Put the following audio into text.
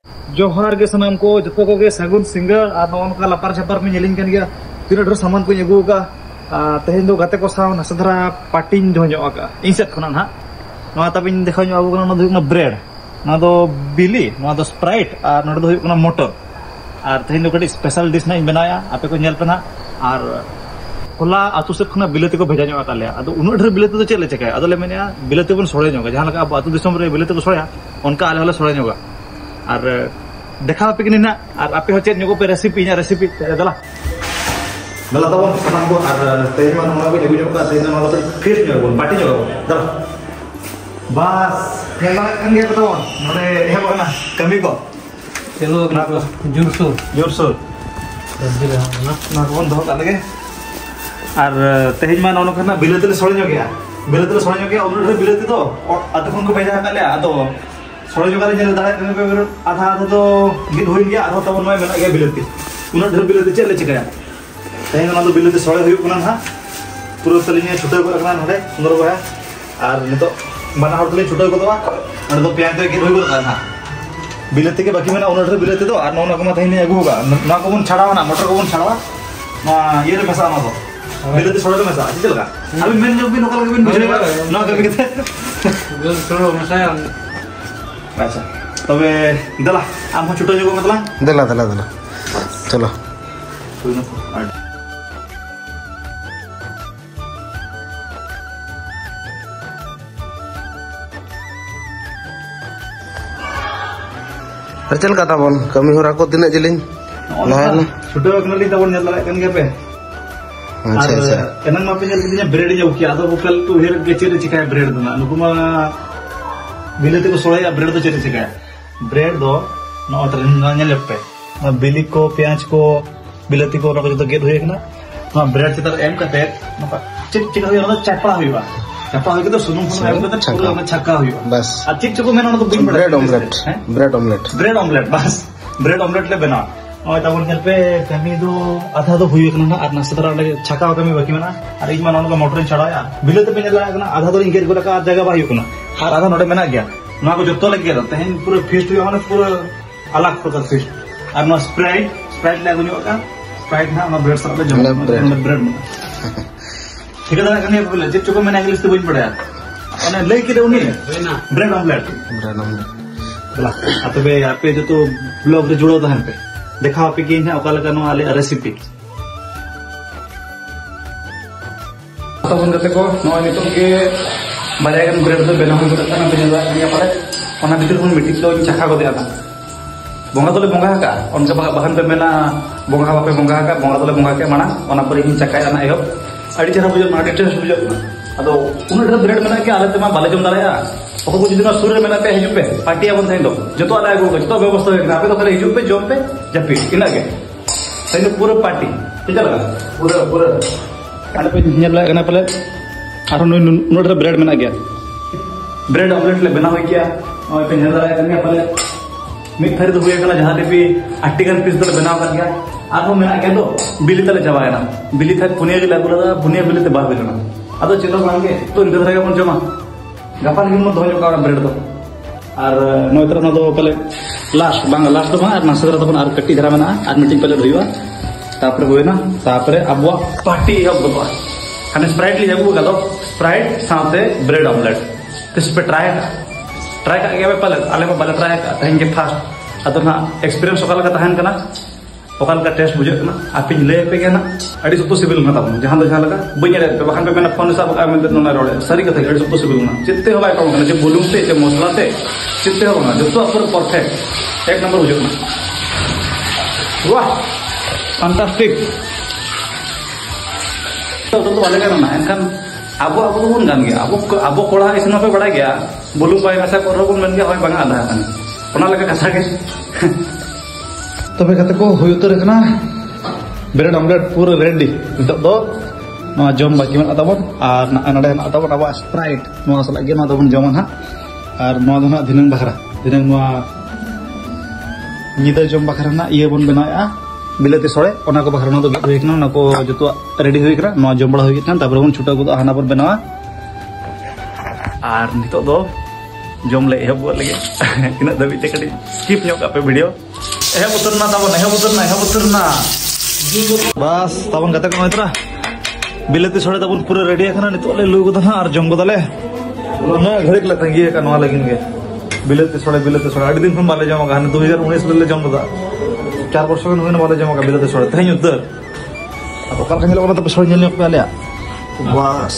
जोहार के सनाम को जो को सगुन सिंगर और नौका लापार छापार में नेलिंग कन गया तीन ढेर सामान को अगू का तेहन दो गाते को साव नासधरा पार्टिंग जो का इन सेट खना ना नवा तबिन देखा जो आगू ना ब्रेड ना दो बिली ना दो स्प्राइट और ना दो मोटर और तेहन दो कटी स्पेशल डिश ना इन बनाया आपे को नेल पे ना और होला आतु से खना बिलती को भेजा जोगा ताले अदो उन ढेर बिलती तो चले चकाय अदो ले मेने बिलती बन सोड़े जोगा जहां लगा आतु दिसम रे बिलती को सोड़ा उनका आले होला सोड़े जोगा और देखा पे कि ना और आपे होचे नुको पे रेसिपी दला दला तो सामान को और तेज मान होगा भी जो का तेज मान तो फिर जो बोल पार्टी जो दला बस हेला kan dia betul नोडे हे बना कमी को चलो ना जोरसोर ना कौन दो का लगे और तेज मान ओनो खना बिलते सोड़े जो गया उन बिलते तो अत खन को भेजा का ले अदो सोड़े जो का ले दाड़ा कमी पे आधा तो गिद होई गया आधा तब नय मेना गया बिलती उन ढेर बिलती चले चिकाया तेज ना तो बिलती सोड़े हुई कना ना पूरा तलिने छुटे को रखना नोडे सुंदर बहा और नितो बना हर तले छुटे को तो और तो प्याज तो गिद होई को ना बिलती के बाकी मेना उन ढेर बिलती तो और नोना को मा थैने अगू होगा ना को बन छाड़ावा ना मोटर को बन छाड़ावा ना ये रे मसा ना तो बिलती सोड़े को मसा चल का अभी मेन जो भी नोकल के बिन बुझेगा ना कभी के सोड़ो मसा अच्छा तबे दला आम छुटे जो मतलब दला चलो चल का ताबन कमी होरा को तिना जलिन ना छुटे कनली ताबन नेल लाय कन गया पे अच्छा एनन मा पे नेल किया ब्रेड जो किया तो कल तू हेर के चेरे चिकाय ब्रेड दना नुकुमा बिलते को सोड़ा ब्रेड तो चेरे चिकाय ब्रेड दो न अतर नेल पे बिली को प्याज को बिलती को ना तो गेट होय ना ना ब्रेड चितर एम कते नका चिक चिक होय ना चपड़ा होयबा चपड़ा होय के तो सुनुम सुनुम एम कते पूरा छक्का होय बस आ चिक चिक को मेना तो बिन ब्रेड ऑमलेट बस ब्रेड ऑमलेट ले बना और तबन नेल पे कमी दो आधा तो हुई ना और नासतरा लगे छक्का कमी बाकी मेना और इज मान उनका मोटर छड़ाया बिलते पे नेल ना आधा तो इंगेज को लगा जगह बा हुई ना और आधा नोडे मेना गया ना को जत्तो लग गया तहन पूरा फेस्ट हुआ ना पूरा अलग प्रकार फेस्ट और ना स्प्राइट लागो जो का स्प्राइट ना ब्रेड सब पे जम ब्रेड में ठीक है दादा कने बोले जे चुको मैंने इंग्लिश तो बन पड़ा अने ले के उनी ब्रेड ऑमलेट बोला अतबे आपे जो तो ब्लॉग रे जुड़ो तहन पे देखा पे कि है ओका लगा नो आले रेसिपी तो बन जते को नो नितो के बाजागन ब्रेड तो बेना हो करता ना बेना निया पड़े ओना भीतर कोन मिटिक तो चाखा को देता बोंगा तोले बोंगा का उनसे बहन पे मेना बोंगा बापे बोंगा का बोंगा तोले बोंगा के माना ओना पर इन चाखाय ना एहो अड़ी चरा बुझो ना टेस्ट बुझो अदो उन ढेर ब्रेड मेना के आले ते मा बाले जम दाया ओको को जिदिना सूर्य मेना पे हिजु पे पार्टी आबन थाइन दो जतो आले आगो जतो व्यवस्था है आपे तो खाली हिजु पे जम पे जपी इना के थाइन पूरा पार्टी ठीक है पूरा आले पे नेल लागना पले आरो नो ढेर ब्रेड मेना गया ब्रेड ऑमलेट ले बना हो गया और पे नेल लागना पले मिक थारी तो हुए कला जहां पे भी 80 गन पीस तो बनाव कर गया आरो मेना के तो बिली तले चबायना बिली था पुनिया के लागुला पुनिया बिली ते बा बिलना अदो चलो मांगे तो इंदर थारे बन जमा गपा लगी मत धोयो का ब्रेड तो और नो इतर ना तो पहले लास्ट तो और नासदरा तो और कट्टी धरा मना और मीटिंग पहले होइबा तापरे होइना तापरे अबवा पार्टी हब दो खाने स्प्राइट ले जाबू का तो स्प्राइट साथे ब्रेड ऑमलेट इस पे ट्राई का गया पहले आले में पहले ट्राई का तहन के फास्ट अतो ना एक्सपीरियंस ओकाल का तहन कना ओकाल का टेस्ट बुझे ना आप ले पे गया ना अड़ी सब पॉसिबल ना तब जहां तो जहां लगा बइया पे बखान पे मैंने फोन सब का में ना रोड़े सारी कथा अड़ी सब पॉसिबल ना जितते होबा का जे वॉल्यूम से जे मसला से जितते होबा ना जो तो परफेक्ट एक नंबर बुझे ना वाह फैंटास्टिक तो वाले का ना एनखान अब बन गान गया अब कोड़ा इसन पे बड़ा गया बोलू पाए कसा को बन मन गया होय बांगा आधा खान ओना लगा कसा के तबे कते को होय उतर कना ब्रेड ऑमलेट पूरा रेडी नितो दो नो जम बाकी मन अताबन और नडे ना अताबन अब स्प्राइट नो सला गे नो दबन जमन हा और नो दना दिनंग बखरा दिनंग नो निदा जम बखरा ना ये बन बनाया बिलते सोड़े ओना को बखरा नो दो होय कना ना को जतो रेडी होय करा नो जम बड़ा होय कना तबरे बन छुटा को हाना पर बनावा और नितो दो जम ले एहब लगे इन दबीते कटी स्किप पे वीडियो एहब उतरना तबन एहब उतरना बस तबन गते को इतरा बिलेती छोड़े तबन पूरा रेडी है नितो ले लुग ना और जम गोदाले ना घड़िक ले तंगी का नवा लगिन गे बिलेती छोड़े आड़ी दिन खन बाले जमा का 2019 ले जम दा 4 वर्ष खन होने बाले जमा का बिलेती छोड़े तहें उतर अब ओकर खन लोग तो छोड़ नेल पे आले बस